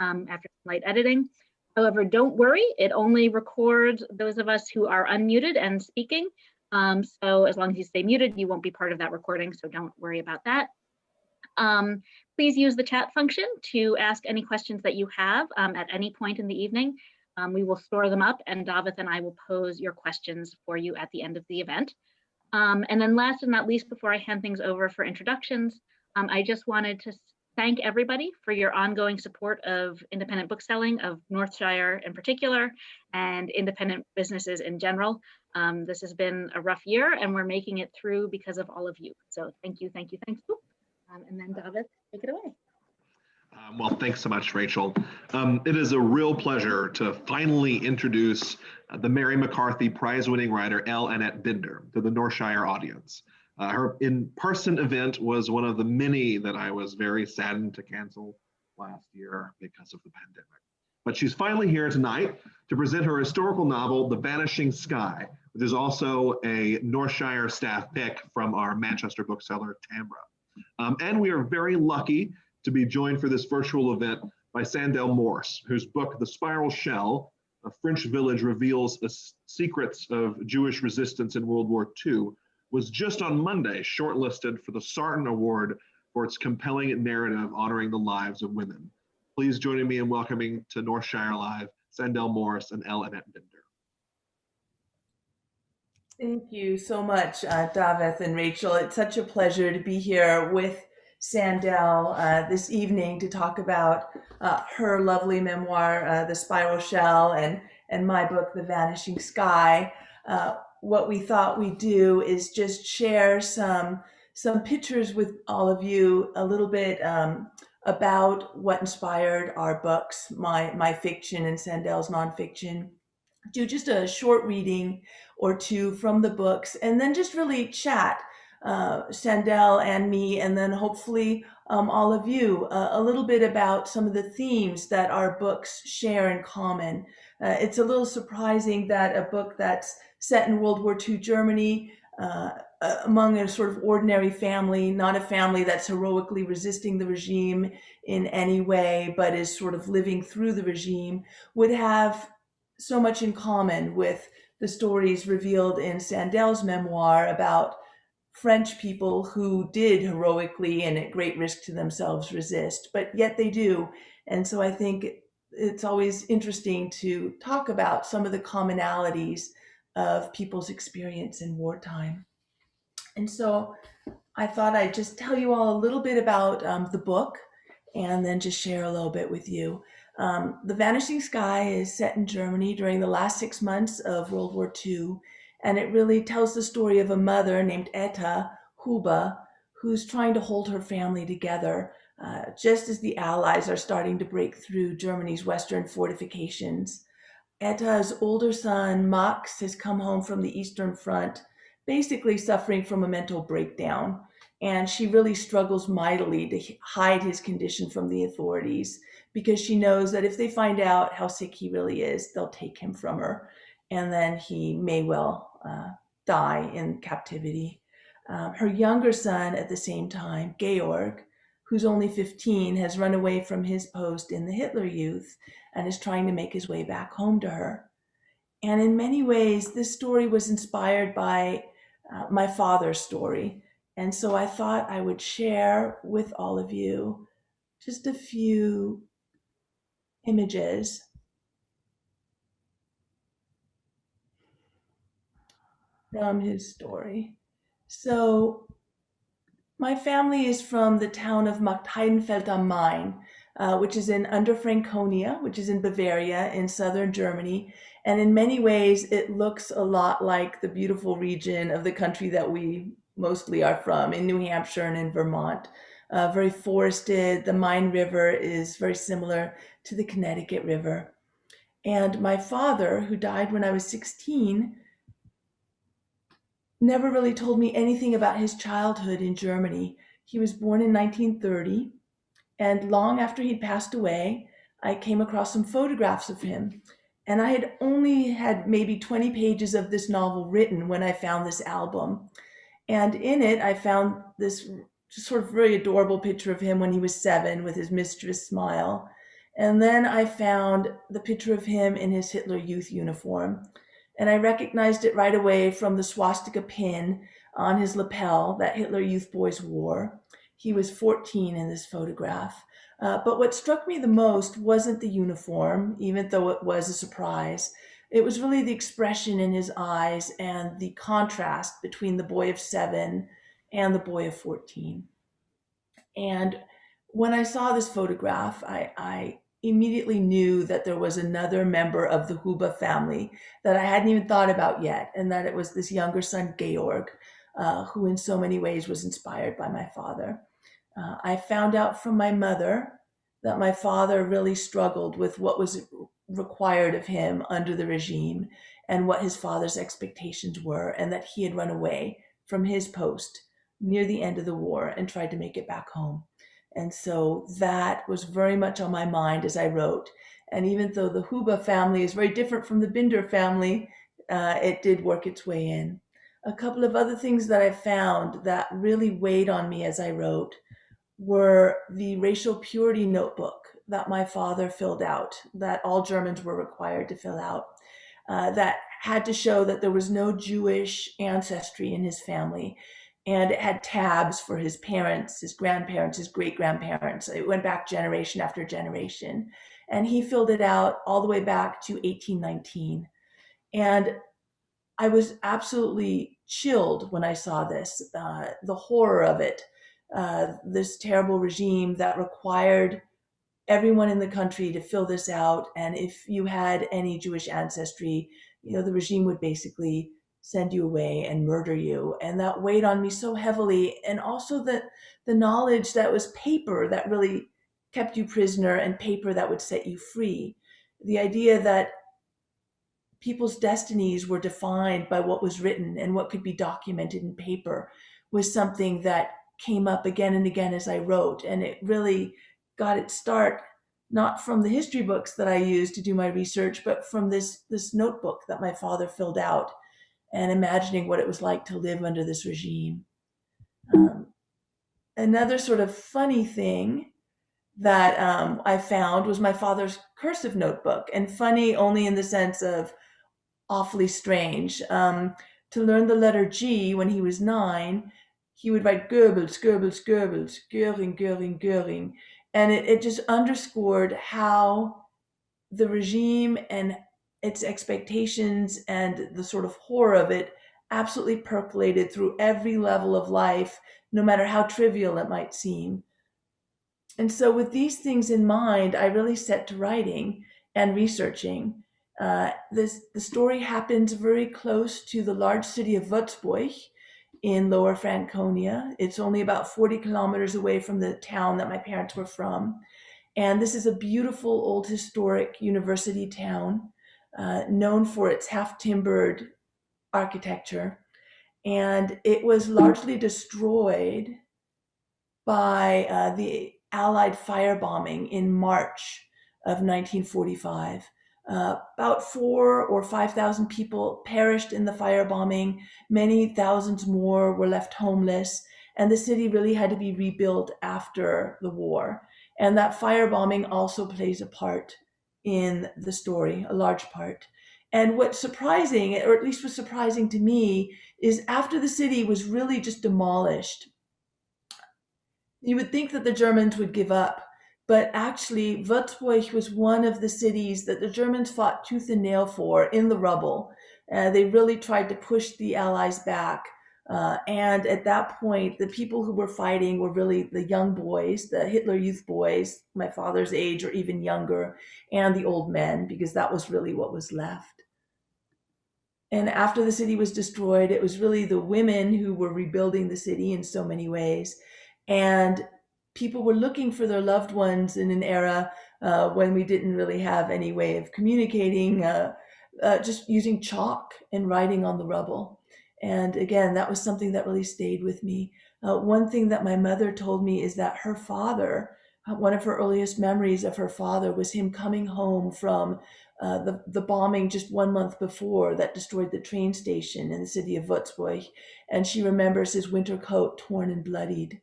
after light editing. However, don't worry, it only records those of us who are unmuted and speaking. So as long as you stay muted, you won't be part of that recording, so don't worry about that. Please use the chat function to ask any questions that you have at any point in the evening. We will store them up, and Davith and I will pose your questions for you at the end of the event. And then last but not least, before I hand things over for introductions, I just wanted to thank everybody for your ongoing support of independent bookselling, of Northshire in particular, and independent businesses in general. This has been a rough year, and we're making it through because of all of you. So thank you, thank you, thank you. And then Davith, take it away. Well, thanks so much, Rachel. It is a real pleasure to finally introduce the Mary McCarthy Prize-winning writer Annette Binder to the Northshire audience. Her in-person event was one of the many that I was very saddened to cancel last year because of the pandemic. But she's finally here tonight to present her historical novel, The Vanishing Sky, which is also a Northshire staff pick from our Manchester bookseller, Tambra. And we are very lucky to be joined for this virtual event by Sandell Morse, whose book, The Spiral Shell, A French Village Reveals the Secrets of Jewish Resistance in World War II, was just on Monday shortlisted for the Sarton Award for its compelling narrative honoring the lives of women. Please join me in welcoming to Northshire Live, Sandell Morse and Annette Binder. Thank you so much, Davith and Rachel. It's such a pleasure to be here with Sandell this evening to talk about her lovely memoir, The Spiral Shell, and my book, The Vanishing Sky. What we thought we'd do is just share some pictures with all of you, a little bit about what inspired our books, my fiction and Sandell's nonfiction. Do just a short reading or two from the books, and then just really chat, Sandell and me, and then hopefully all of you, a little bit about some of the themes that our books share in common. It's a little surprising that a book that's set in World War II Germany, among a sort of ordinary family, not a family that's heroically resisting the regime in any way, but is sort of living through the regime, would have so much in common with the stories revealed in Sandell's memoir about French people who did heroically and at great risk to themselves resist, but yet they do. And so I think it's always interesting to talk about some of the commonalities of people's experience in wartime. And so I thought I'd just tell you all a little bit about the book and then just share a little bit with you. The Vanishing Sky is set in Germany during the last 6 months of World War II, and it really tells the story of a mother named Etta Huba, who's trying to hold her family together just as the Allies are starting to break through Germany's western fortifications. Etta's older son, Max, has come home from the Eastern Front, basically suffering from a mental breakdown, and she really struggles mightily to hide his condition from the authorities, because she knows that if they find out how sick he really is, they'll take him from her, and then he may well die in captivity. Her younger son, at the same time, Georg, who's only 15, has run away from his post in the Hitler Youth and is trying to make his way back home to her. And in many ways, this story was inspired by my father's story. And so I thought I would share with all of you just a few images. From his story. So my family is from the town of Marktheidenfeld am Main, which is in Unterfranconia, which is in Bavaria in southern Germany. And in many ways, it looks a lot like the beautiful region of the country that we mostly are from, in New Hampshire and in Vermont. Very forested. The Main River is very similar to the Connecticut River. And my father, who died when I was 16, never really told me anything about his childhood in Germany. He was born in 1930, and long after he'd passed away, I came across some photographs of him. And I had only had maybe 20 pages of this novel written when I found this album. And in it, I found this just sort of very adorable picture of him when he was 7 with his mischievous smile. And then I found the picture of him in his Hitler Youth uniform. And I recognized it right away from the swastika pin on his lapel that Hitler Youth boys wore. He was 14 in this photograph. But what struck me the most wasn't the uniform, even though it was a surprise. It was really the expression in his eyes and the contrast between the boy of 7 and the boy of 14. And when I saw this photograph, I immediately knew that there was another member of the Huber family that I hadn't even thought about yet, and that it was this younger son, Georg, who in so many ways was inspired by my father. I found out from my mother that my father really struggled with what was required of him under the regime and what his father's expectations were, and that he had run away from his post near the end of the war and tried to make it back home. And so that was very much on my mind as I wrote. And even though the Huber family is very different from the Binder family, it did work its way in. A couple of other things that I found that really weighed on me as I wrote were the racial purity notebook that my father filled out, that all Germans were required to fill out, that had to show that there was no Jewish ancestry in his family. And it had tabs for his parents, his grandparents, his great-grandparents. It went back generation after generation. And he filled it out all the way back to 1819. And I was absolutely chilled when I saw this, the horror of it, this terrible regime that required everyone in the country to fill this out. And if you had any Jewish ancestry, the regime would basically send you away and murder you. And that weighed on me so heavily. And also the knowledge that was paper that really kept you prisoner and paper that would set you free. The idea that people's destinies were defined by what was written and what could be documented in paper was something that came up again and again as I wrote. And it really got its start not from the history books that I used to do my research, but from this notebook that my father filled out, and imagining what it was like to live under this regime. Another sort of funny thing that I found was my father's cursive notebook, and funny only in the sense of awfully strange. To learn the letter G when he was 9, he would write Goebbels, Goebbels, Goebbels, Göring, Göring, Göring. And it just underscored how the regime and its expectations and the sort of horror of it absolutely percolated through every level of life, no matter how trivial it might seem. And so with these things in mind, I really set to writing and researching. The story happens very close to the large city of Würzburg in Lower Franconia. It's only about 40 kilometers away from the town that my parents were from. And this is a beautiful old historic university town, known for its half-timbered architecture. And it was largely destroyed by the Allied firebombing in March of 1945. About 4,000 or 5,000 people perished in the firebombing. Many thousands more were left homeless. And the city really had to be rebuilt after the war. And that firebombing also plays a part in the story, a large part. And what's surprising, or at least was surprising to me, is after the city was really just demolished, you would think that the Germans would give up. But actually, Würzburg was one of the cities that the Germans fought tooth and nail for in the rubble. They really tried to push the Allies back. And at that point, the people who were fighting were really the young boys, the Hitler Youth boys, my father's age or even younger, and the old men, because that was really what was left. And after the city was destroyed, it was really the women who were rebuilding the city in so many ways. And people were looking for their loved ones in an era when we didn't really have any way of communicating, just using chalk and writing on the rubble. And again, that was something that really stayed with me. One thing that my mother told me is that her father, one of her earliest memories of her father was him coming home from the bombing just 1 month before that destroyed the train station in the city of Würzburg. And she remembers his winter coat torn and bloodied.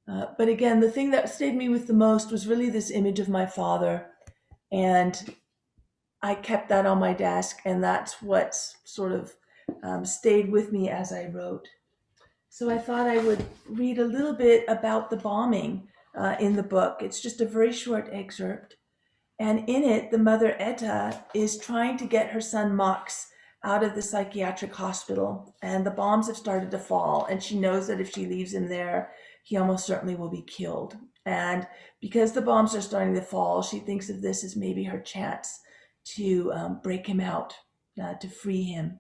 But again, the thing that stayed me with the most was really this image of my father. And I kept that on my desk, and that's what's sort of stayed with me as I wrote. So I thought I would read a little bit about the bombing in the book. It's just a very short excerpt. And in it, the mother Etta is trying to get her son Max out of the psychiatric hospital. And the bombs have started to fall. And she knows that if she leaves him there, he almost certainly will be killed. And because the bombs are starting to fall, she thinks of this as maybe her chance to break him out, to free him.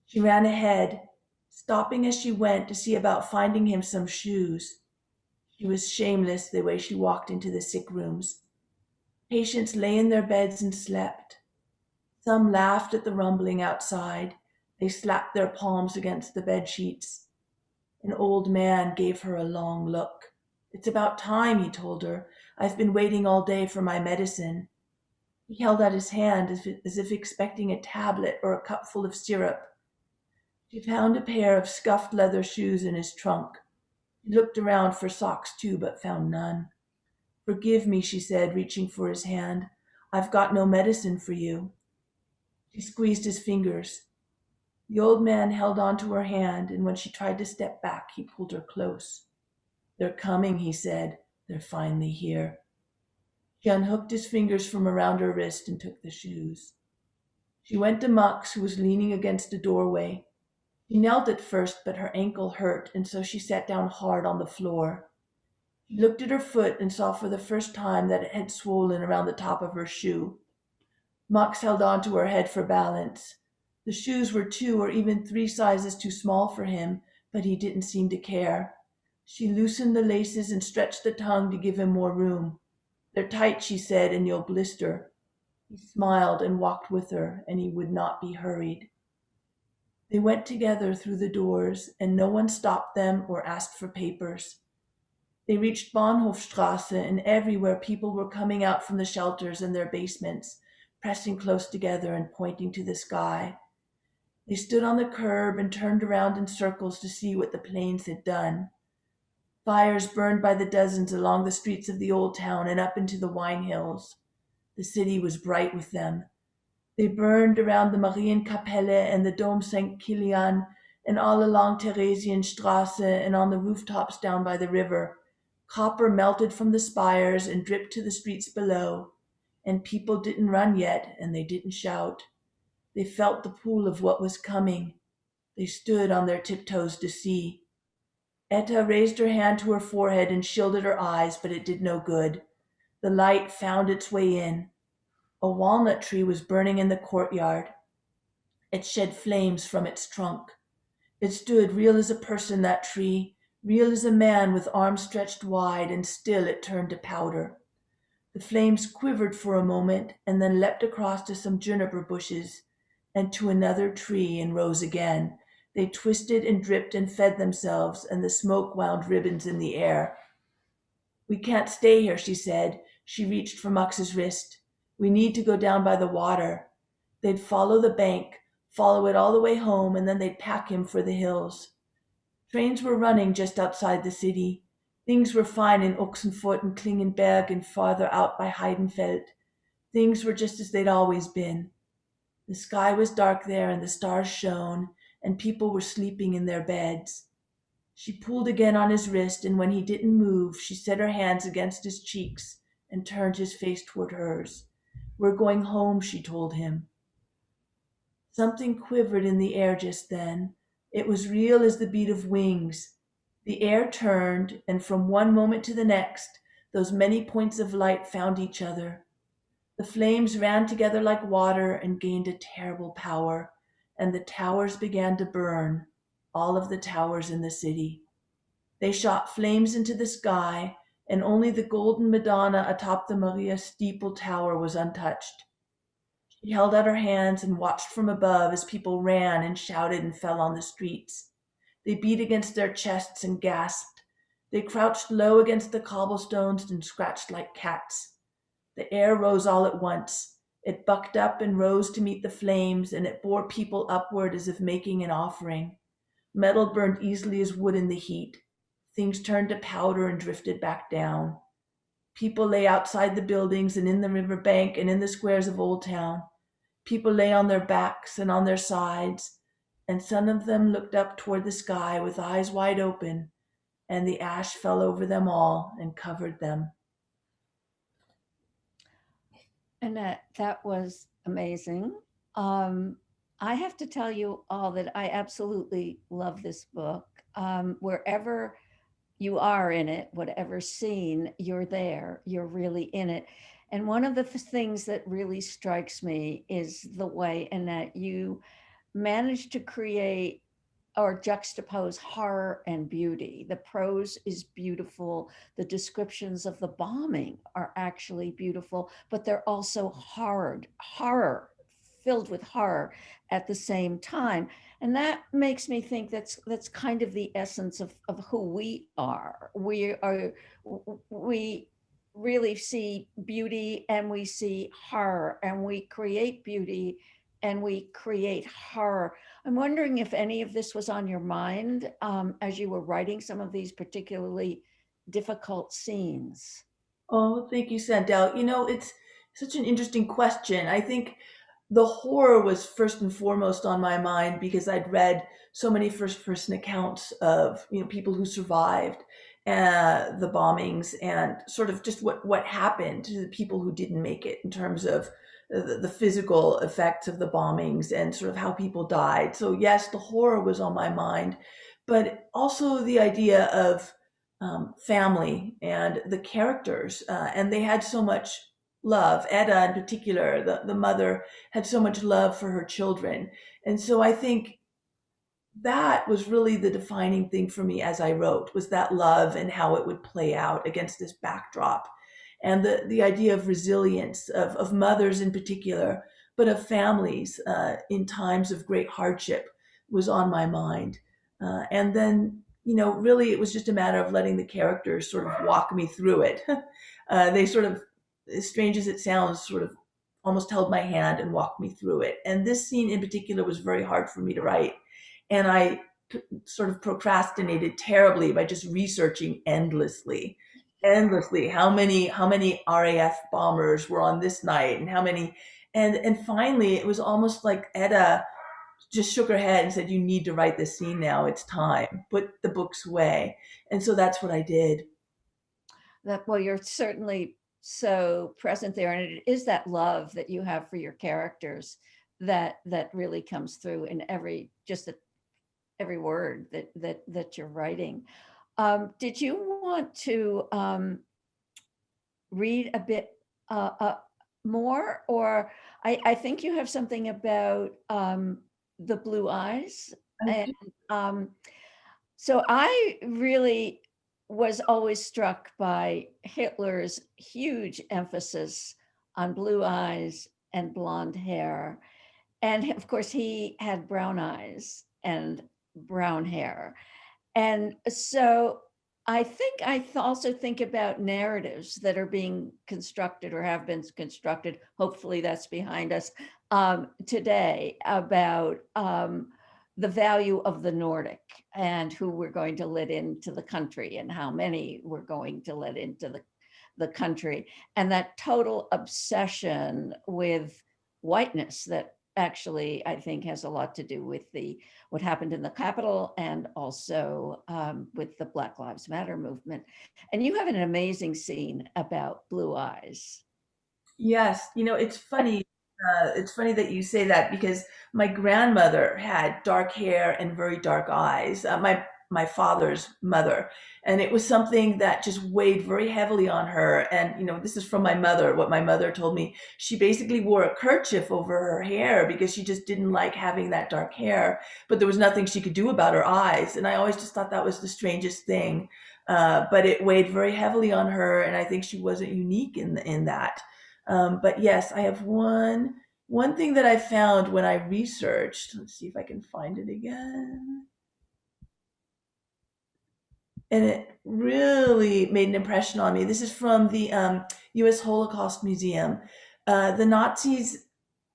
She ran ahead, stopping as she went to see about finding him some shoes. She was shameless the way she walked into the sick rooms. Patients lay in their beds and slept. Some laughed at the rumbling outside. They slapped their palms against the bed sheets. An old man gave her a long look. "It's about time," he told her. "I've been waiting all day for my medicine." He held out his hand as if expecting a tablet or a cup full of syrup. She found a pair of scuffed leather shoes in his trunk. She looked around for socks too, but found none. "Forgive me," she said, reaching for his hand. "I've got no medicine for you." She squeezed his fingers. The old man held on to her hand, and when she tried to step back, he pulled her close. "They're coming," he said. "They're finally here." She unhooked his fingers from around her wrist and took the shoes. She went to Max, who was leaning against a doorway. She knelt at first, but her ankle hurt, and so she sat down hard on the floor. She looked at her foot and saw for the first time that it had swollen around the top of her shoe. Max held on to her head for balance. The shoes were 2 or even 3 sizes too small for him, but he didn't seem to care. She loosened the laces and stretched the tongue to give him more room. "They're tight," she said, "and you'll blister." He smiled and walked with her, and he would not be hurried. They went together through the doors, and no one stopped them or asked for papers. They reached Bahnhofstrasse, and everywhere people were coming out from the shelters and their basements, pressing close together and pointing to the sky. They stood on the curb and turned around in circles to see what the planes had done. Fires burned by the dozens along the streets of the old town and up into the wine hills. The city was bright with them. They burned around the Marienkapelle and the Dom St. Kilian and all along Theresienstrasse and on the rooftops down by the river. Copper melted from the spires and dripped to the streets below, and people didn't run yet, and they didn't shout. They felt the pull of what was coming. They stood on their tiptoes to see. Etta raised her hand to her forehead and shielded her eyes, but it did no good. The light found its way in. A walnut tree was burning in the courtyard. It shed flames from its trunk. It stood real as a person, that tree, real as a man with arms stretched wide, and still it turned to powder. The flames quivered for a moment and then leapt across to some juniper bushes and to another tree and rose again. They twisted and dripped and fed themselves, and the smoke wound ribbons in the air. "We can't stay here," she said. She reached for Max's wrist. "We need to go down by the water." They'd follow the bank, follow it all the way home, and then they'd pack him for the hills. Trains were running just outside the city. Things were fine in Ochsenfurt and Klingenberg and farther out by Heidenfeld. Things were just as they'd always been. The sky was dark there and the stars shone, and people were sleeping in their beds. She pulled again on his wrist, and when he didn't move, she set her hands against his cheeks and turned his face toward hers. "We're going home," she told him. Something quivered in the air just then. It was real as the beat of wings. The air turned, and from one moment to the next, those many points of light found each other. The flames ran together like water and gained a terrible power, and the towers began to burn, all of the towers in the city. They shot flames into the sky, and only the golden Madonna atop the Maria steeple tower was untouched. She held out her hands and watched from above as people ran and shouted and fell on the streets. They beat against their chests and gasped. They crouched low against the cobblestones and scratched like cats. The air rose all at once. It bucked up and rose to meet the flames, and it bore people upward as if making an offering. Metal burned easily as wood in the heat. things turned to powder and drifted back down. People lay outside the buildings and in the riverbank and in the squares of Old Town. People lay on their backs and on their sides, and some of them looked up toward the sky with eyes wide open, and the ash fell over them all and covered them. Annette, that was amazing. I have to tell you all that I absolutely love this book. Wherever you are in it, whatever scene you're there, you're really in it. And one of the things that really strikes me is the way, Annette, you managed to create or juxtapose horror and beauty. The prose is beautiful. The descriptions of the bombing are actually beautiful, but they're also horror, filled with horror at the same time. And that makes me think that's kind of the essence of who we are. We really see beauty and we see horror, and we create beauty and we create horror. I'm wondering if any of this was on your mind as you were writing some of these particularly difficult scenes. Oh, thank you, Sandell. It's such an interesting question. I think the horror was first and foremost on my mind because I'd read so many first-person accounts of people who survived the bombings, and sort of just what happened to the people who didn't make it in terms of the physical effects of the bombings and sort of how people died. So yes, the horror was on my mind, but also the idea of family and the characters, and they had so much love. Edda in particular, the mother, had so much love for her children. And so I think that was really the defining thing for me as I wrote, was that love and how it would play out against this backdrop. And the idea of resilience, of mothers in particular, but of families in times of great hardship was on my mind. And then, really it was just a matter of letting the characters sort of walk me through it. They sort of, as strange as it sounds, sort of almost held my hand and walked me through it. And this scene in particular was very hard for me to write. And I sort of procrastinated terribly by just researching endlessly how many RAF bombers were on this night and how many, and finally it was almost like Edda just shook her head and said, "You need to write this scene now. It's time. Put the books away." And so that's what I did. Well, you're certainly so present there, and it is that love that you have for your characters that really comes through in every word that you're writing. Did you want to read a bit more, or I think you have something about the blue eyes, and so I really was always struck by Hitler's huge emphasis on blue eyes and blonde hair. And of course, he had brown eyes and brown hair. And so I think I also think about narratives that are being constructed or have been constructed. Hopefully that's behind us today, about the value of the Nordic and who we're going to let into the country and how many we're going to let into the country. And that total obsession with whiteness that actually, I think, has a lot to do with what happened in the Capitol, and also with the Black Lives Matter movement. And you have an amazing scene about blue eyes. Yes, it's funny. It's funny that you say that, because my grandmother had dark hair and very dark eyes. My father's mother, and it was something that just weighed very heavily on her. And this is from my mother. What my mother told me, she basically wore a kerchief over her hair because she just didn't like having that dark hair. But there was nothing she could do about her eyes, and I always just thought that was the strangest thing. But it weighed very heavily on her, and I think she wasn't unique in that. But yes, I have one thing that I found when I researched. Let's see if I can find it again. And it really made an impression on me. This is from the U.S. Holocaust Museum. The Nazis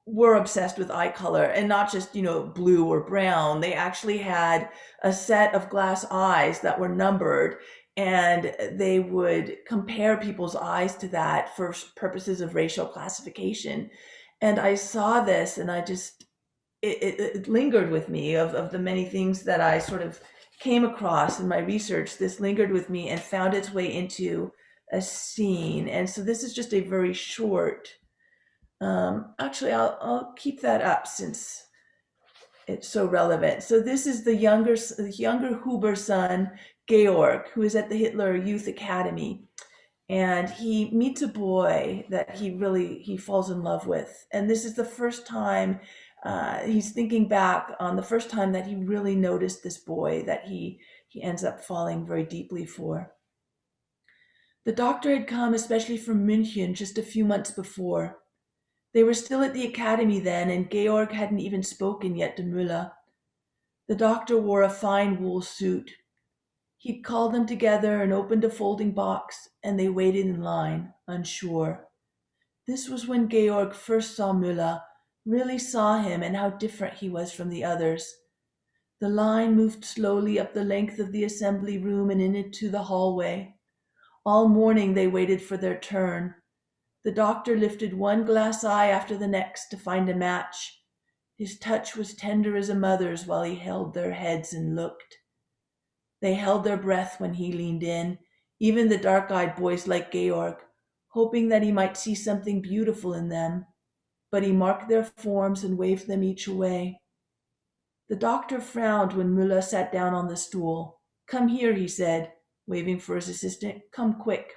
were obsessed with eye color, and not just, blue or brown. They actually had a set of glass eyes that were numbered, and they would compare people's eyes to that for purposes of racial classification. And I saw this, and I just, it lingered with me. Of the many things that I sort of came across in my research, this lingered with me and found its way into a scene. And so this is just a very short, actually, I'll keep that up since it's so relevant. So this is the younger Huber son, Georg, who is at the Hitler Youth Academy, and he meets a boy that he falls in love with. And this is the first time he's thinking back on the first time that he really noticed this boy that he ends up falling very deeply for. The doctor had come especially from München just a few months before. They were still at the academy then, and Georg hadn't even spoken yet to Müller. The doctor wore a fine wool suit. He'd called them together and opened a folding box, and they waited in line, unsure. This was when Georg first saw Müller, really saw him and how different he was from the others. The line moved slowly up the length of the assembly room and into the hallway. All morning they waited for their turn. The doctor lifted one glass eye after the next to find a match. His touch was tender as a mother's while he held their heads and looked. They held their breath when he leaned in, even the dark-eyed boys like Georg, hoping that he might see something beautiful in them. But he marked their forms and waved them each away. The doctor frowned when Müller sat down on the stool. "Come here," he said, waving for his assistant. "Come quick."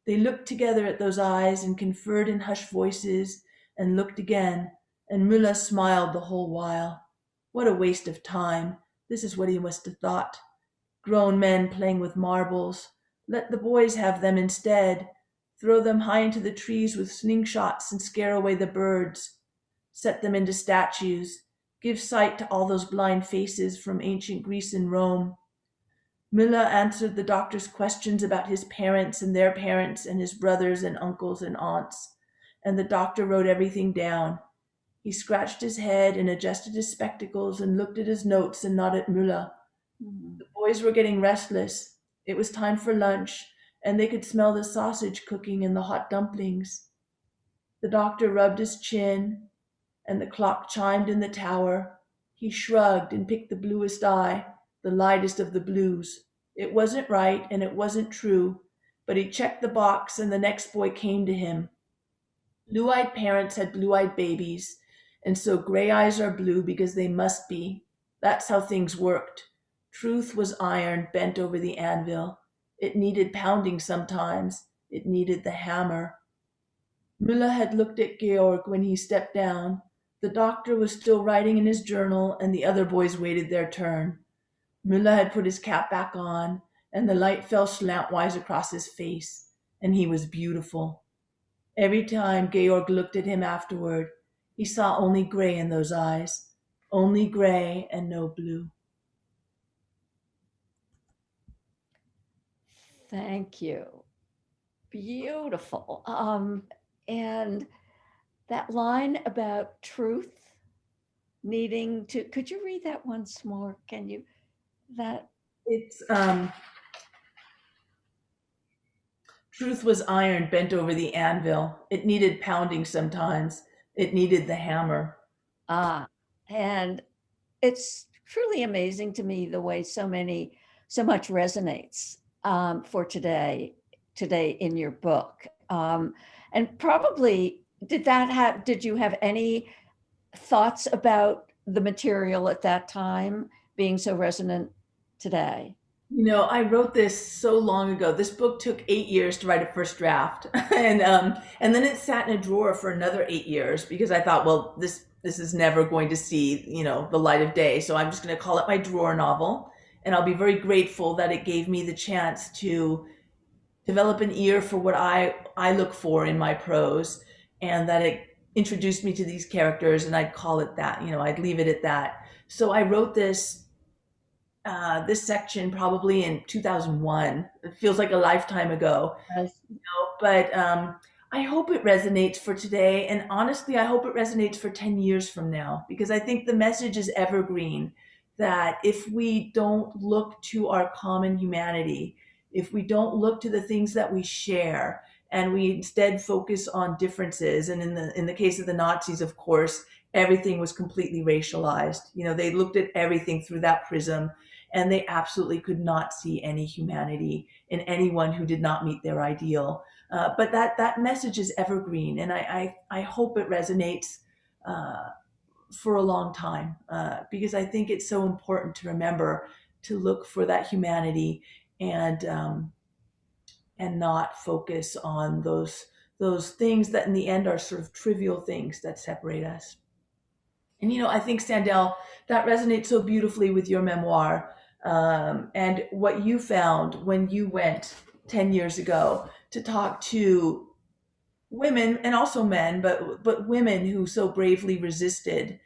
They looked together at those eyes and conferred in hushed voices and looked again, and Müller smiled the whole while. What a waste of time. This is what he must have thought. Grown men playing with marbles. Let the boys have them instead. Throw them high into the trees with slingshots and scare away the birds. Set them into statues. Give sight to all those blind faces from ancient Greece and Rome. Müller answered the doctor's questions about his parents and their parents and his brothers and uncles and aunts, and the doctor wrote everything down. He scratched his head and adjusted his spectacles and looked at his notes and nodded at Müller. The boys were getting restless. It was time for lunch, and they could smell the sausage cooking and the hot dumplings. The doctor rubbed his chin, and the clock chimed in the tower. He shrugged and picked the bluest eye, the lightest of the blues. It wasn't right and it wasn't true, but he checked the box and the next boy came to him. Blue-eyed parents had blue-eyed babies, and so gray eyes are blue because they must be. That's how things worked. Truth was iron bent over the anvil. It needed pounding sometimes. It needed the hammer. Müller had looked at Georg when he stepped down. The doctor was still writing in his journal, and the other boys waited their turn. Müller had put his cap back on, and the light fell slantwise across his face, and he was beautiful. Every time Georg looked at him afterward, he saw only gray in those eyes, only gray and no blue. Thank you. Beautiful. And that line about truth needing to, could you read that once more? Can you, that? It's, truth was iron bent over the anvil. It needed pounding sometimes. It needed the hammer. And it's truly amazing to me the way so much resonates for today in your book. And probably, did you have any thoughts about the material at that time being so resonant today? I wrote this so long ago. This book took 8 years to write a first draft. And then it sat in a drawer for another 8 years because I thought, well, this is never going to see, the light of day. So I'm just going to call it my drawer novel. And I'll be very grateful that it gave me the chance to develop an ear for what I look for in my prose, and that it introduced me to these characters, and I'd call it that, I'd leave it at that. So I wrote this section probably in 2001. It feels like a lifetime ago. Yes. But I hope it resonates for today. And honestly, I hope it resonates for 10 years from now, because I think the message is evergreen that if we don't look to our common humanity, if we don't look to the things that we share, and we instead focus on differences, and in the case of the Nazis, of course, everything was completely racialized. You know, they looked at everything through that prism, and they absolutely could not see any humanity in anyone who did not meet their ideal. But that message is evergreen, and I hope it resonates for a long time, because I think it's so important to remember to look for that humanity, and not focus on those things that in the end are sort of trivial things that separate us. And I think, Sandell, that resonates so beautifully with your memoir, and what you found when you went 10 years ago to talk to women and also men, but women who so bravely resisted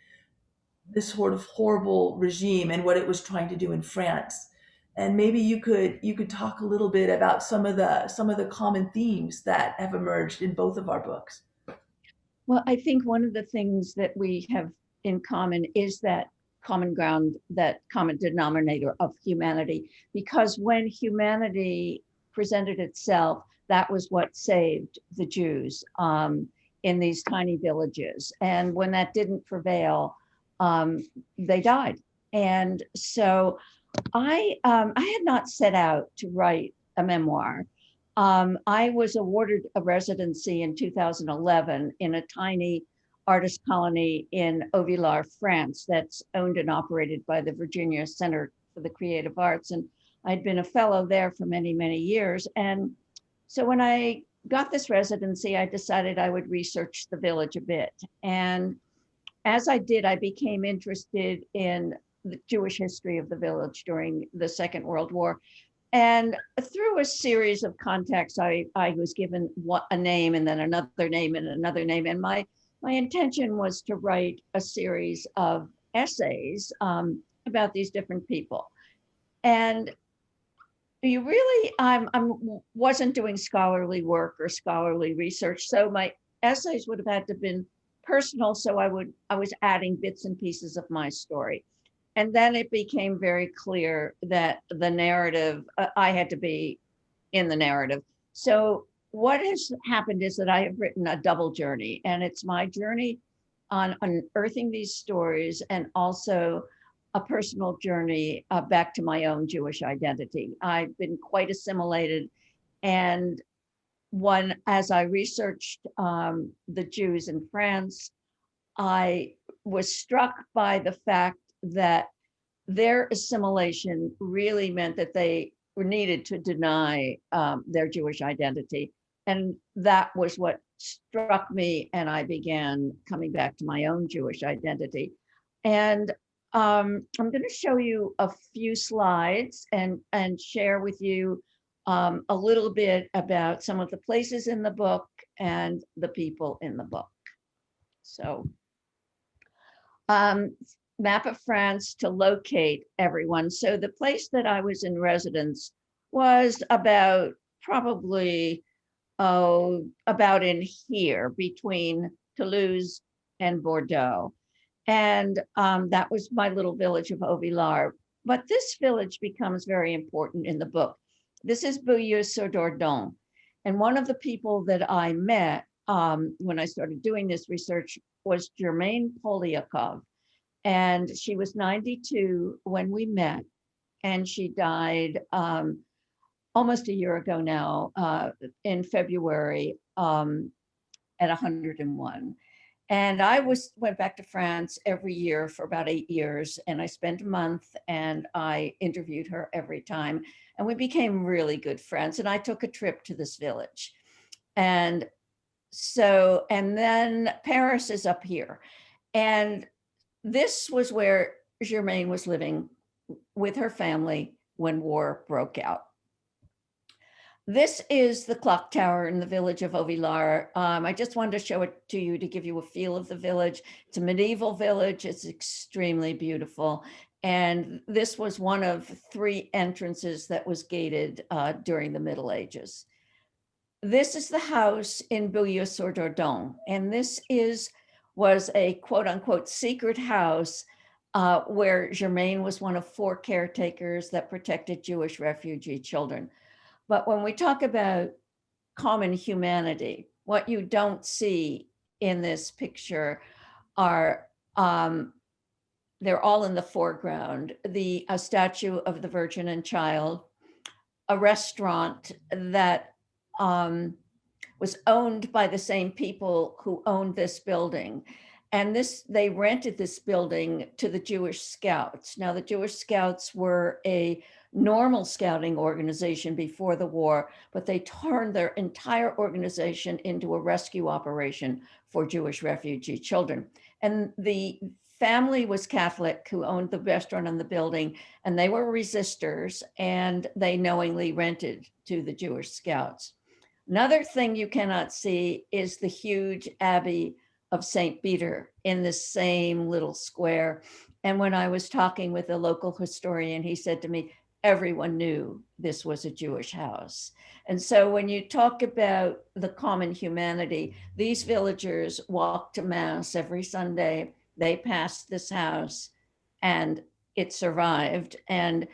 this sort of horrible regime and what it was trying to do in France. And maybe you could talk a little bit about some of the common themes that have emerged in both of our books. Well, I think one of the things that we have in common is that common ground, that common denominator of humanity, because when humanity presented itself, that was what saved the Jews in these tiny villages. And when that didn't prevail, they died. And so I had not set out to write a memoir. I was awarded a residency in 2011 in a tiny artist colony in Auvillard, France, that's owned and operated by the Virginia Center for the Creative Arts. And I'd been a fellow there for many, many years. And so when I got this residency, I decided I would research the village a bit. And as I did, I became interested in the Jewish history of the village during the Second World War. And through a series of contacts, I was given a name and then another name and another name. And my intention was to write a series of essays about these different people. And you really, I wasn't doing scholarly work or scholarly research. So my essays would have had to have been personal. So I was adding bits and pieces of my story. And then it became very clear that the narrative, I had to be in the narrative. So what has happened is that I have written a double journey, and it's my journey on unearthing these stories and also a personal journey back to my own Jewish identity. I've been quite assimilated. And as I researched the Jews in France, I was struck by the fact that their assimilation really meant that they were needed to deny their Jewish identity. And that was what struck me, and I began coming back to my own Jewish identity. And I'm going to show you a few slides and share with you a little bit about some of the places in the book and the people in the book. So map of France to locate everyone. So the place that I was in residence was about probably, about in here between Toulouse and Bordeaux. And that was my little village of Auvillard. But this village becomes very important in the book. This is Beaulieu-sur-Dordogne. And one of the people that I met when I started doing this research was Germaine Poliakov. And she was 92 when we met, and she died almost a year ago now, in February at 101. And I went back to France every year for about 8 years, and I spent a month and I interviewed her every time, and we became really good friends. And I took a trip to this village. And then Paris is up here. And this was where Germaine was living with her family when war broke out. This is the clock tower in the village of Auvillard. I just wanted to show it to you to give you a feel of the village. It's a medieval village. It's extremely beautiful. And this was one of 3 entrances that was gated during the Middle Ages. this is the house in Beaulieu-sur-Dordogne, and this was a quote unquote secret house where Germaine was one of 4 caretakers that protected Jewish refugee children. But when we talk about common humanity, what you don't see in this picture are, they're all in the foreground, a statue of the Virgin and Child, a restaurant that was owned by the same people who owned this building. And they rented this building to the Jewish Scouts. Now, the Jewish Scouts were a normal scouting organization before the war, but they turned their entire organization into a rescue operation for Jewish refugee children. And the family was Catholic who owned the restaurant and the building, and they were resistors, and they knowingly rented to the Jewish Scouts. Another thing you cannot see is the huge Abbey of St. Peter in this same little square. And when I was talking with a local historian, he said to me, everyone knew this was a Jewish house. And so when you talk about the common humanity, these villagers walked to Mass every Sunday. They passed this house and it survived. And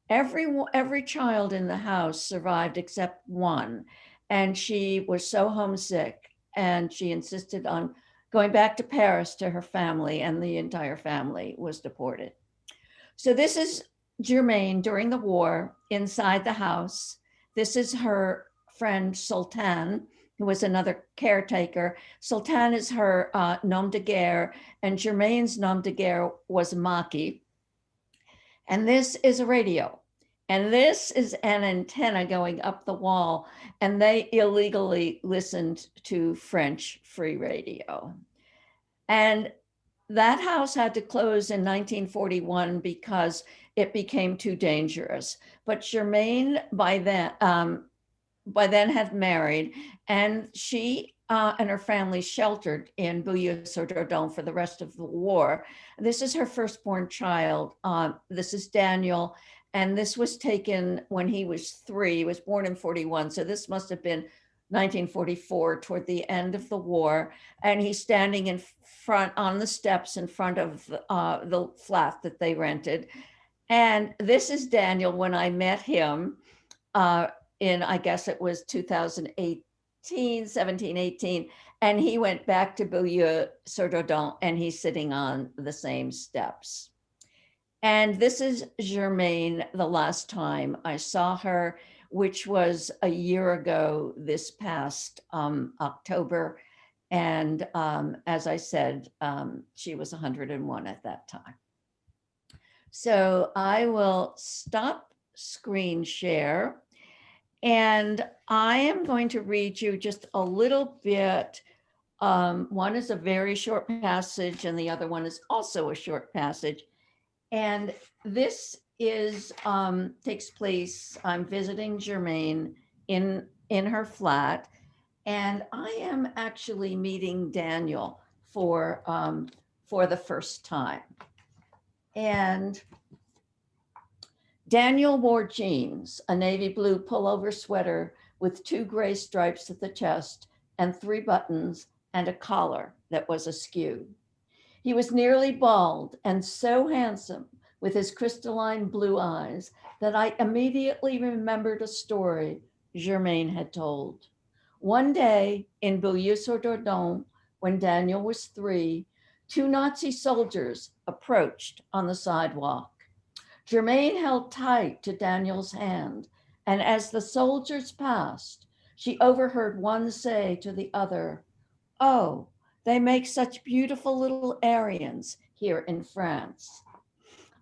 every child in the house survived except one. And she was so homesick and she insisted on going back to Paris to her family, and the entire family was deported. So this is Germaine during the war inside the house. This is her friend Sultan, who was another caretaker. Sultan is her nom de guerre, and Germaine's nom de guerre was Maki. And this is a radio. And this is an antenna going up the wall, and they illegally listened to French free radio. And that house had to close in 1941 because it became too dangerous. But Germaine by then had married, and she and her family sheltered in Beaulieu-sur-Dordogne for the rest of the war. This is her firstborn child. This is Daniel. And this was taken when he was 3. He was born in 41. So this must have been 1944, toward the end of the war. And he's standing in front on the steps in front of the flat that they rented. And this is Daniel when I met him in, I guess it was 17, 18. And he went back to Beaulieu-sur-Dordogne, and he's sitting on the same steps. And this is Germaine the last time I saw her, which was a year ago this past October. And as I said, she was 101 at that time. So I will stop screen share. And I am going to read you just a little bit. One is a very short passage, and the other one is also a short passage. And this is takes place, I'm visiting Germaine in her flat, and I am actually meeting Daniel for the first time. And Daniel wore jeans, a navy blue pullover sweater with 2 gray stripes at the chest and 3 buttons and a collar that was askew. He was nearly bald and so handsome with his crystalline blue eyes that I immediately remembered a story Germaine had told. One day in Beaulieu-sur-Dordogne, when Daniel was 3, 2 Nazi soldiers approached on the sidewalk. Germaine held tight to Daniel's hand, and as the soldiers passed, she overheard one say to the other, "Oh, they make such beautiful little Aryans here in France."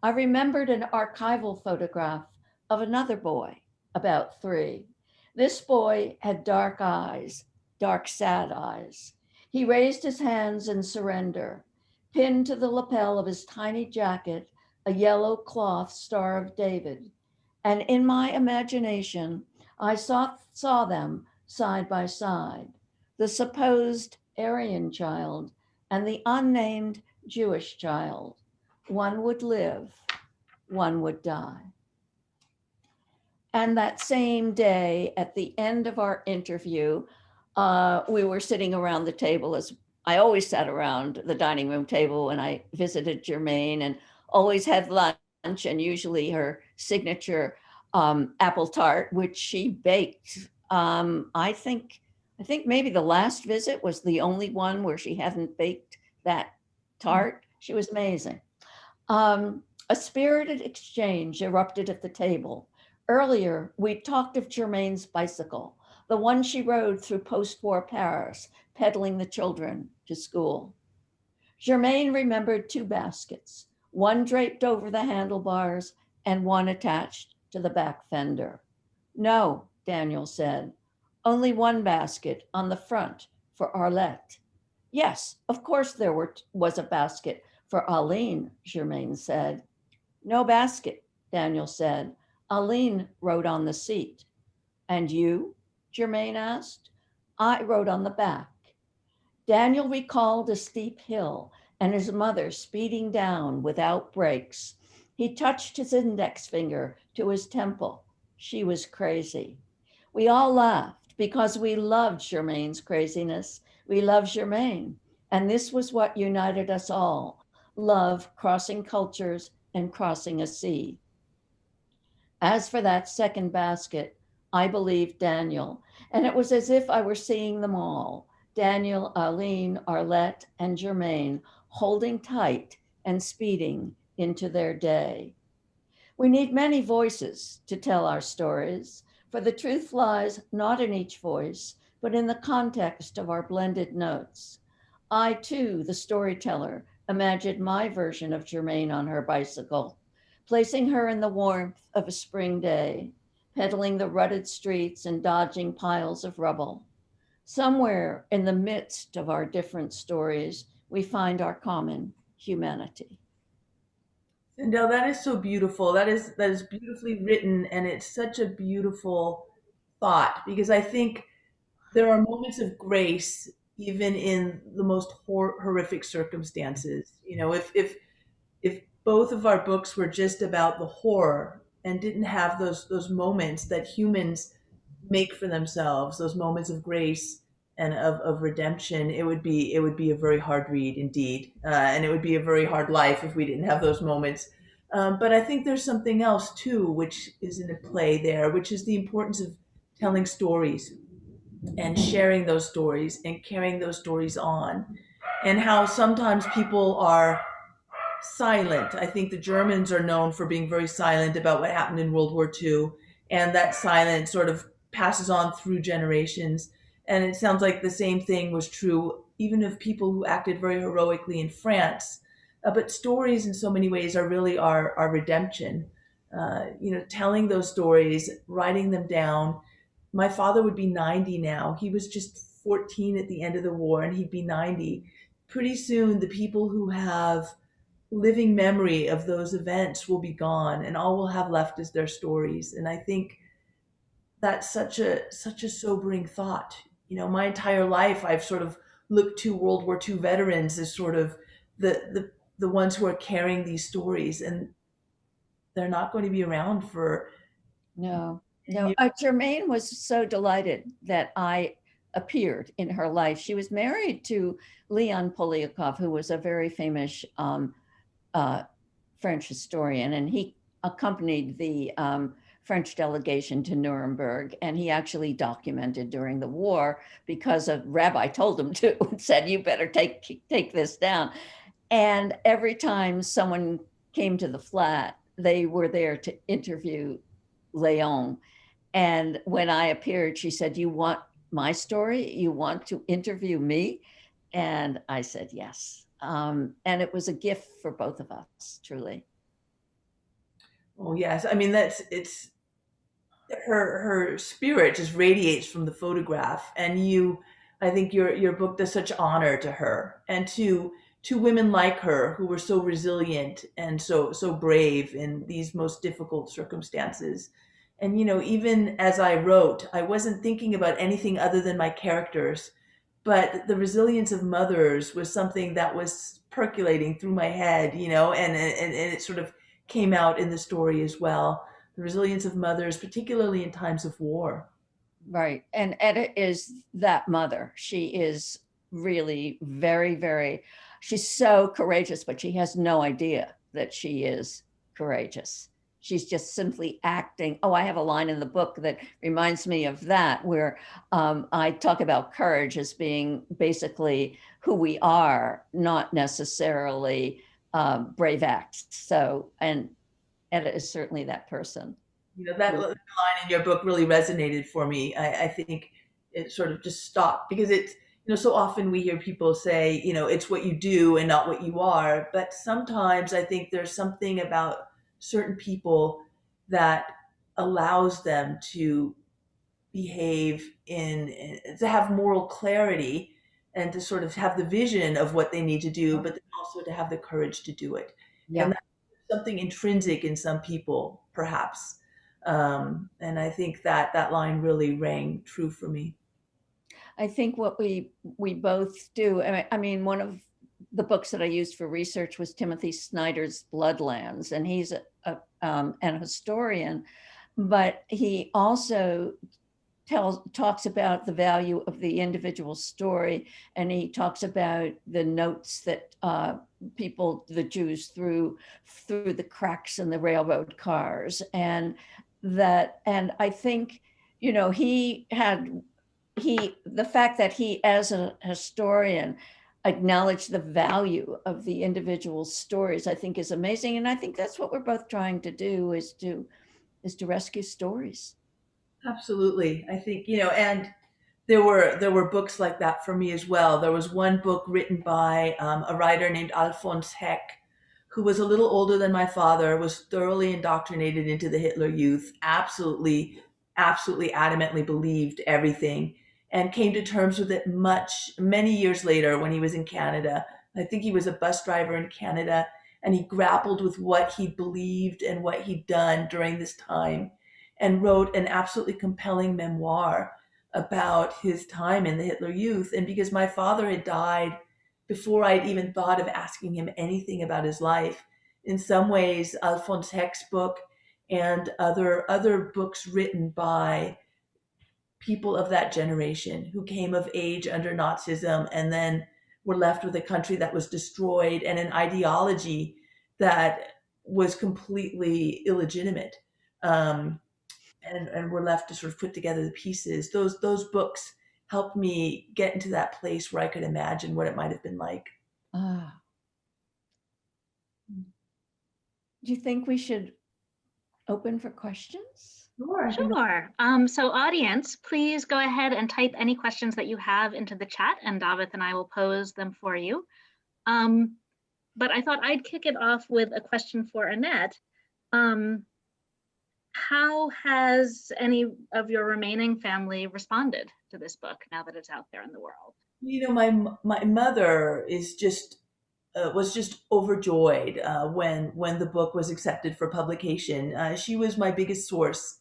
I remembered an archival photograph of another boy, about 3. This boy had dark eyes, dark, sad eyes. He raised his hands in surrender, pinned to the lapel of his tiny jacket a yellow cloth Star of David. And in my imagination, I saw them side by side, the supposed Aryan child and the unnamed Jewish child. One would live, one would die. And that same day, at the end of our interview, we were sitting around the table, as I always sat around the dining room table when I visited Germaine, and always had lunch, and usually her signature apple tart, which she baked. I think maybe the last visit was the only one where she hadn't baked that tart. She was amazing. A spirited exchange erupted at the table. Earlier, we talked of Germaine's bicycle, the one she rode through post-war Paris, pedaling the children to school. Germaine remembered 2 baskets, one draped over the handlebars and one attached to the back fender. No, Daniel said, only one basket on the front for Arlette. Yes, of course there was a basket for Aline, Germaine said. No basket, Daniel said. Aline rode on the seat. And you? Germaine asked. I rode on the back. Daniel recalled a steep hill and his mother speeding down without brakes. He touched his index finger to his temple. She was crazy. We all laughed because we loved Germaine's craziness. We loved Germaine. And this was what united us all. Love crossing cultures and crossing a sea. As for that second basket, I believed Daniel, and it was as if I were seeing them all, Daniel, Aline, Arlette, and Germaine, holding tight and speeding into their day. We need many voices to tell our stories, for the truth lies not in each voice, but in the context of our blended notes. I, too, the storyteller, imagined my version of Germaine on her bicycle, placing her in the warmth of a spring day, pedaling the rutted streets and dodging piles of rubble. Somewhere in the midst of our different stories, we find our common humanity. Sandell, that is so beautiful. That is beautifully written, and it's such a beautiful thought, because I think there are moments of grace even in the most horrific circumstances. You know, if both of our books were just about the horror and didn't have those moments that humans make for themselves, those moments of grace and of redemption, it would be a very hard read indeed, and it would be a very hard life if we didn't have those moments. But I think there's something else too, which is in play there, which is the importance of telling stories and sharing those stories and carrying those stories on, and how sometimes people are silent. I think the Germans are known for being very silent about what happened in World War II, and that silence sort of passes on through generations. And it sounds like the same thing was true even of people who acted very heroically in France. But stories in so many ways are really our redemption. Telling those stories, writing them down. My father would be 90 now. He was just 14 at the end of the war, and he'd be 90. Pretty soon, the people who have living memory of those events will be gone, and all we'll have left is their stories. And I think that's such a sobering thought. You know, my entire life, I've sort of looked to World War II veterans as sort of the ones who are carrying these stories, and they're not going to be around for. No. Germaine was so delighted that I appeared in her life. She was married to Leon Poliakov, who was a very famous French historian, and he accompanied the French delegation to Nuremberg, and he actually documented during the war because a rabbi told him to and said, you better take this down. And every time someone came to the flat, they were there to interview Leon. And when I appeared, she said, you want my story? You want to interview me? And I said, yes. And it was a gift for both of us, truly. Oh, yes. I mean, it's her spirit just radiates from the photograph. And I think your book does such honor to her and to women like her who were so resilient and so brave in these most difficult circumstances. And, even as I wrote, I wasn't thinking about anything other than my characters, but the resilience of mothers was something that was percolating through my head, and it sort of came out in the story as well. the resilience of mothers, particularly in times of war. Right. And Etta is that mother. She is really very, very, she's so courageous, but she has no idea that she is courageous. She's just simply acting. Oh, I have a line in the book that reminds me of that, where I talk about courage as being basically who we are, not necessarily brave acts. So, and Etta is certainly that person. That line in your book really resonated for me. I think it sort of just stopped because it's, so often we hear people say, it's what you do and not what you are. But sometimes I think there's something about certain people that allows them to behave to have moral clarity and to sort of have the vision of what they need to do, but then also to have the courage to do it. Yeah. And that's something intrinsic in some people, perhaps. And I think that line really rang true for me. I think what we both do, I mean, one of the books that I used for research was Timothy Snyder's Bloodlands, and he's an historian, but he also talks about the value of the individual story, and he talks about the notes that people, the Jews, threw through the cracks in the railroad cars, and I think, the fact that he, as a historian, acknowledged the value of the individual stories, I think is amazing. And I think that's what we're both trying to do, is to rescue stories. Absolutely. I think, and there were books like that for me as well. There was one book written by a writer named Alfons Heck, who was a little older than my father, was thoroughly indoctrinated into the Hitler Youth, absolutely adamantly believed everything, and came to terms with it many years later when he was in Canada. I think he was a bus driver in Canada, and he grappled with what he believed and what he'd done during this time, and wrote an absolutely compelling memoir about his time in the Hitler Youth. And because my father had died before I'd even thought of asking him anything about his life, in some ways, Alfons Heck's book and other books written by people of that generation who came of age under Nazism and then were left with a country that was destroyed and an ideology that was completely illegitimate, and were left to sort of put together the pieces. Those books helped me get into that place where I could imagine what it might have been like. Do you think we should open for questions? Sure. So audience, please go ahead and type any questions that you have into the chat, and Davith and I will pose them for you. But I thought I'd kick it off with a question for Annette. How has any of your remaining family responded to this book now that it's out there in the world? My mother is was just overjoyed when the book was accepted for publication. She was my biggest source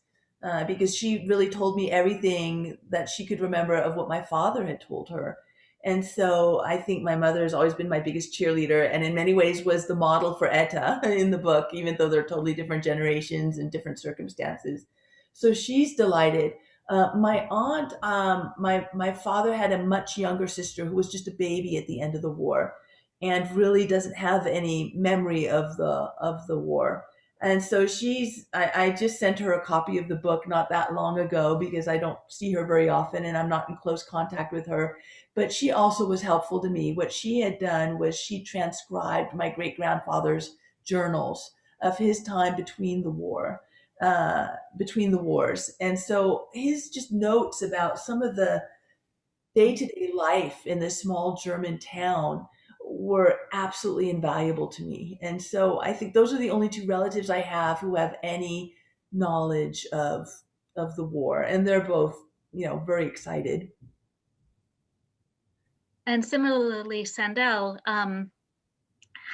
because she really told me everything that she could remember of what my father had told her. And so I think my mother has always been my biggest cheerleader, and in many ways was the model for Etta in the book, even though they're totally different generations and different circumstances. So she's delighted. My aunt, my father had a much younger sister who was just a baby at the end of the war, and really doesn't have any memory of the war. And so I just sent her a copy of the book not that long ago because I don't see her very often and I'm not in close contact with her. But she also was helpful to me. What she had done was she transcribed my great-grandfather's journals of his time between the wars. And so his just notes about some of the day-to-day life in this small German town were absolutely invaluable to me. And so I think those are the only two relatives I have who have any knowledge of the war. And they're both, very excited. And similarly, Sandell,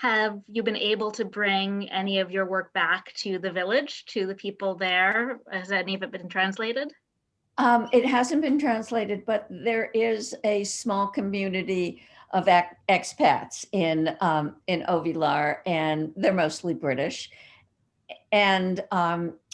have you been able to bring any of your work back to the village, to the people there? Has any of it been translated? It hasn't been translated, but there is a small community of expats in Ovilar, and they're mostly British. And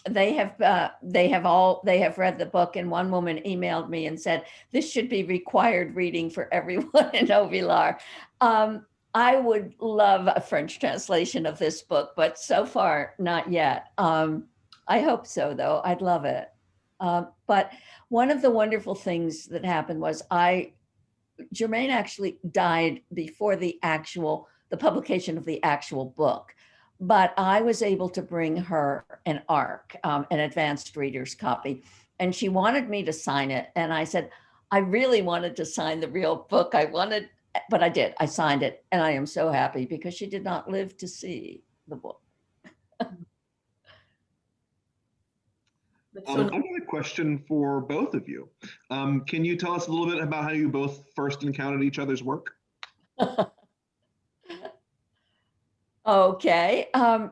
they have read the book, and one woman emailed me and said this should be required reading for everyone in Ovilar. I would love a French translation of this book, but so far not yet. I hope so, though. I'd love it. But one of the wonderful things that happened was Germaine actually died before the publication of the actual book. But I was able to bring her an ARC, an advanced reader's copy, and she wanted me to sign it. And I said, I really wanted to sign the real book. But I did. I signed it, and I am so happy because she did not live to see the book. I have a question for both of you. Can you tell us a little bit about how you both first encountered each other's work? Okay.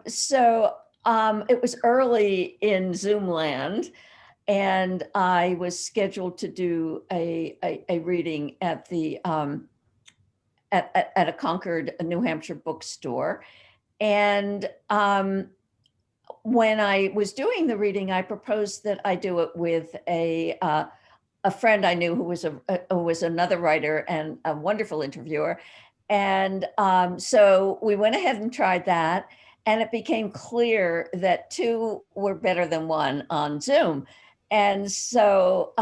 So it was early in Zoom land, and I was scheduled to do a reading at the at a Concord, New Hampshire bookstore. And when I was doing the reading, I proposed that I do it with a friend I knew who was another writer and a wonderful interviewer. And so we went ahead and tried that. And it became clear that two were better than one on Zoom. And so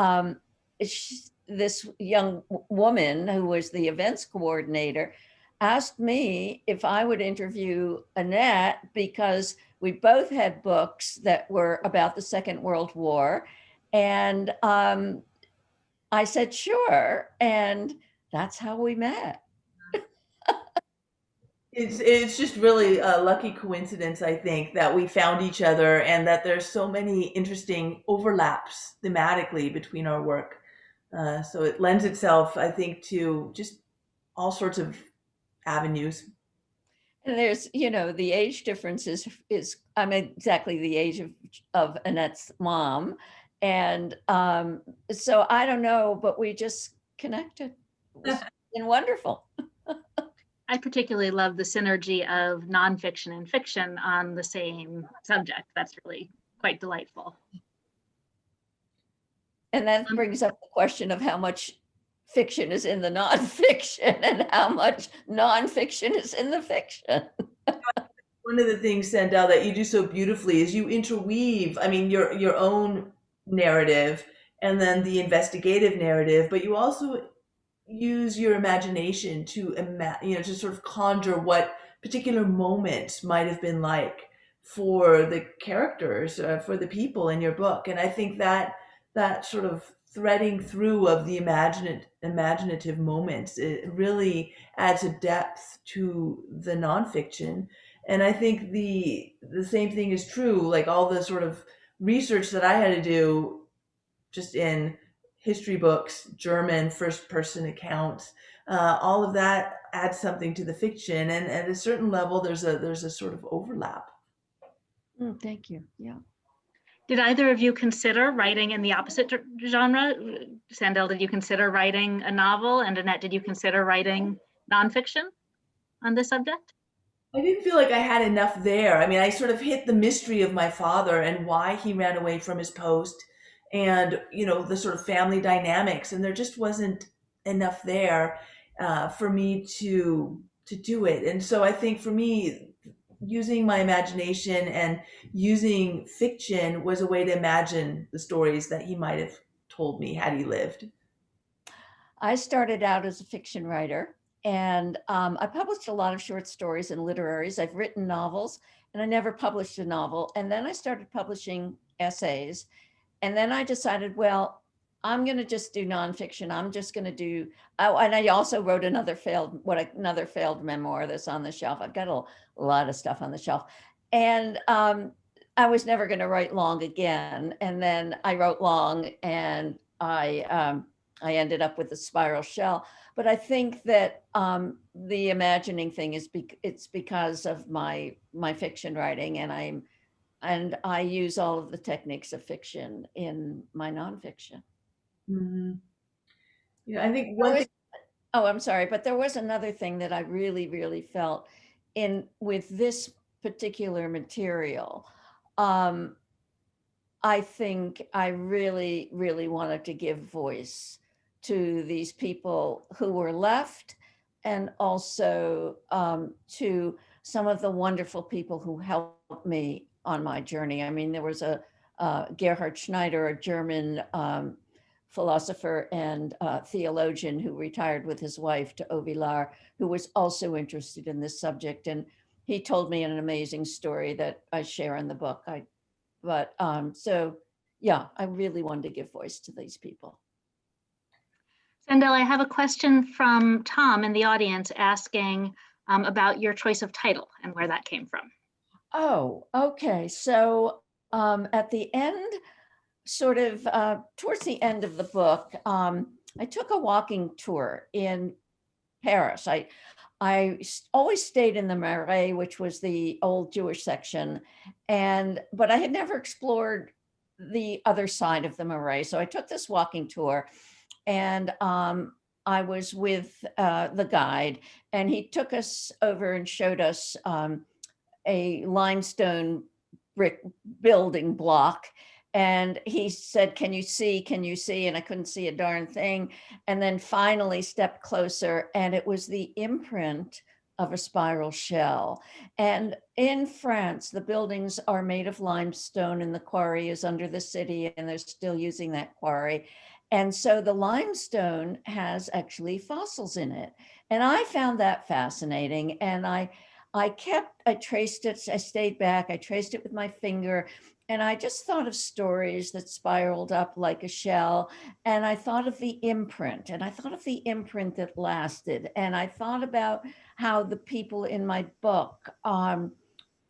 this young woman who was the events coordinator asked me if I would interview Annette because we both had books that were about the Second World War. And I said, sure. And that's how we met. It's just really a lucky coincidence, I think, that we found each other and that there's so many interesting overlaps thematically between our work. So it lends itself, I think, to just all sorts of avenues. And there's, the age difference is I'm exactly the age of Annette's mom. And so I don't know, but we just connected. It's been wonderful. I particularly love the synergy of nonfiction and fiction on the same subject. That's really quite delightful. And that brings up the question of how much fiction is in the nonfiction and how much nonfiction is in the fiction. One of the things, Sandell, that you do so beautifully is you interweave, your own narrative and then the investigative narrative, but you also use your imagination to to sort of conjure what particular moments might have been like for the characters, for the people in your book. And I think that sort of threading through of the imaginative moments, it really adds a depth to the nonfiction. And I think the same thing is true, like all the sort of research that I had to do just in history books, German first-person accounts, all of that adds something to the fiction, and at a certain level, there's a sort of overlap. Thank you. Yeah. Did either of you consider writing in the opposite genre? Sandell, did you consider writing a novel? And Annette, did you consider writing nonfiction on this subject? I didn't feel like I had enough there. I sort of hit the mystery of my father and why he ran away from his post, and the sort of family dynamics, and there just wasn't enough there for me to do it. And so I think for me, using my imagination and using fiction was a way to imagine the stories that he might have told me had he lived. I started out as a fiction writer, and I published a lot of short stories and literaries. I've written novels, and I never published a novel. And then I started publishing essays. And then I decided, well, I'm going to just do nonfiction. I'm just going to do, and I also wrote another failed memoir that's on the shelf. I've got a lot of stuff on the shelf. And I was never going to write long again. And then I wrote long, and I ended up with a spiral shell. But I think that the imagining thing it's because of my fiction writing, and I use all of the techniques of fiction in my nonfiction. Mm-hmm. Yeah, I think I'm sorry, but there was another thing that I really, really felt with this particular material. I think I really, really wanted to give voice to these people who were left, and also to some of the wonderful people who helped me on my journey. I mean, there was a Gerhard Snyder, a German philosopher and theologian who retired with his wife to Ovilar, who was also interested in this subject. And he told me an amazing story that I share in the book. So yeah, I really wanted to give voice to these people. Sandell, I have a question from Tom in the audience asking about your choice of title and where that came from. Oh, okay. So at the end, sort of towards the end of the book, I took a walking tour in Paris. I always stayed in the Marais, which was the old Jewish section, but I had never explored the other side of the Marais. So I took this walking tour, and I was with the guide, and he took us over and showed us a limestone brick building block. And he said, can you see? Can you see? And I couldn't see a darn thing. And then finally stepped closer, and it was the imprint of a spiral shell. And in France, the buildings are made of limestone, and the quarry is under the city, and they're still using that quarry. And so the limestone has actually fossils in it. And I found that fascinating. And I traced it, I stayed back, I traced it with my finger, and I just thought of stories that spiraled up like a shell. And I thought of the imprint, and I thought of the imprint that lasted. And I thought about how the people in my book,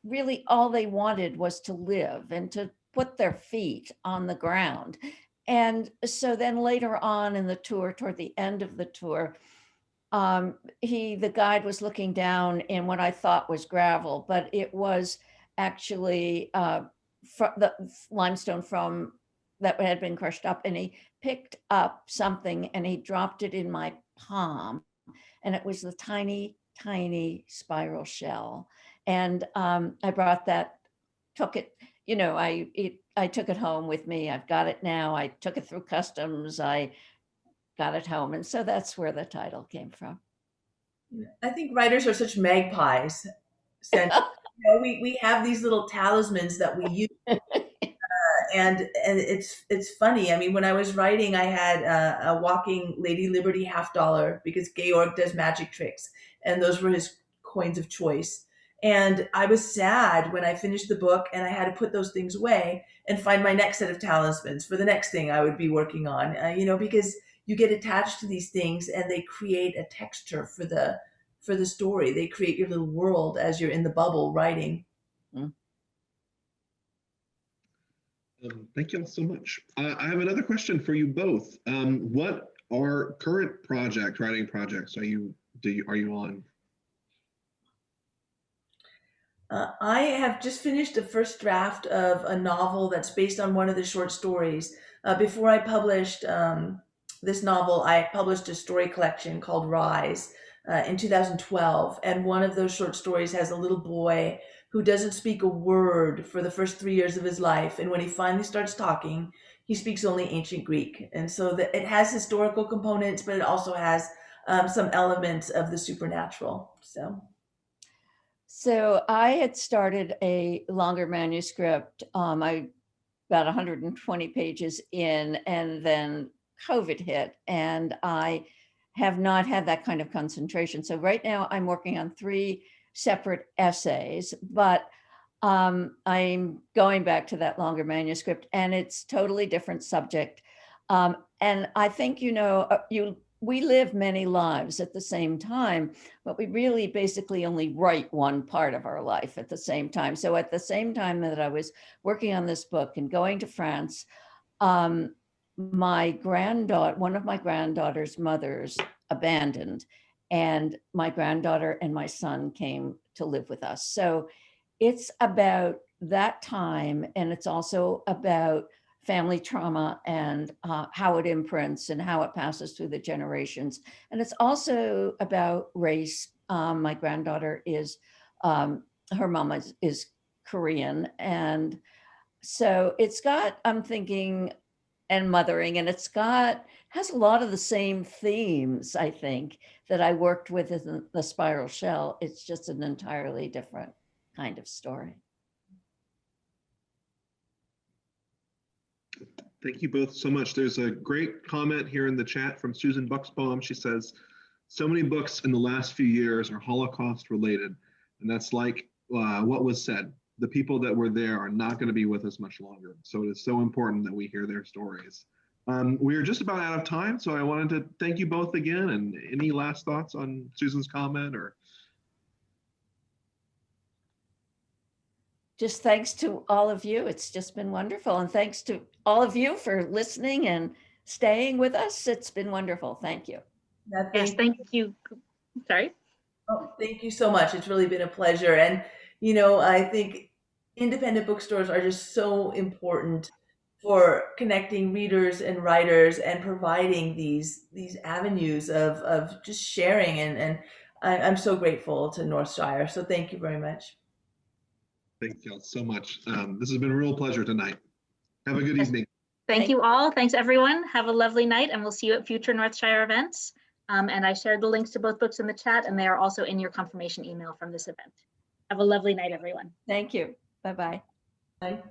really all they wanted was to live and to put their feet on the ground. And so then later on in the tour, toward the end of the tour, the guide was looking down in what I thought was gravel, but it was actually the limestone from that had been crushed up. And he picked up something and he dropped it in my palm, and it was the tiny, tiny spiral shell. And I brought that, took it, I took it home with me. I've got it now. I took it through customs. I got it home. And so that's where the title came from. I think writers are such magpies. We have these little talismans that we use. And it's funny. I mean, when I was writing, I had a walking Lady Liberty $50 because Georg does magic tricks, and those were his coins of choice. And I was sad when I finished the book and I had to put those things away and find my next set of talismans for the next thing I would be working on. Because you get attached to these things and they create a texture for the story. They create your little world as you're in the bubble writing. Thank you all so much. I have another question for you both. What are current writing projects are you on? I have just finished the first draft of a novel that's based on one of the short stories. Before I published this novel, I published a story collection called Rise in 2012. And one of those short stories has a little boy who doesn't speak a word for the first 3 years of his life. And when he finally starts talking, he speaks only ancient Greek. And so it has historical components, but it also has some elements of the supernatural. So I had started a longer manuscript, about 120 pages in, and then COVID hit, and I have not had that kind of concentration. So right now I'm working on 3 separate essays, but I'm going back to that longer manuscript, and it's totally different subject. And I think, we live many lives at the same time, but we really basically only write one part of our life at the same time. So at the same time that I was working on this book and going to France, one of my granddaughter's mothers abandoned, and my granddaughter and my son came to live with us. So it's about that time, and it's also about family trauma and how it imprints and how it passes through the generations. And it's also about race. My granddaughter her mama is Korean, and So it's got, I'm thinking, and mothering, and has a lot of the same themes, I think, that I worked with in the Spiral Shell. It's just an entirely different kind of story. Thank you both so much. There's a great comment here in the chat from Susan Bucksbaum. She says, so many books in the last few years are Holocaust related. And that's like what was said. The people that were there are not going to be with us much longer. So it is so important that we hear their stories. We are just about out of time, so I wanted to thank you both again. And any last thoughts on Susan's comment or? Just thanks to all of you. It's just been wonderful. And thanks to all of you for listening and staying with us. It's been wonderful. Thank you. Yes, thank you. Sorry. Oh, thank you so much. It's really been a pleasure. And, you know, I think independent bookstores are just so important for connecting readers and writers and providing these avenues of just sharing. And I'm so grateful to Northshire. So thank you very much. Thank you all so much. This has been a real pleasure tonight. Have a good evening. Thank you all. Thanks, everyone. Have a lovely night, and we'll see you at future Northshire events. And I shared the links to both books in the chat, and they are also in your confirmation email from this event. Have a lovely night, everyone. Thank you. Bye-bye. Bye.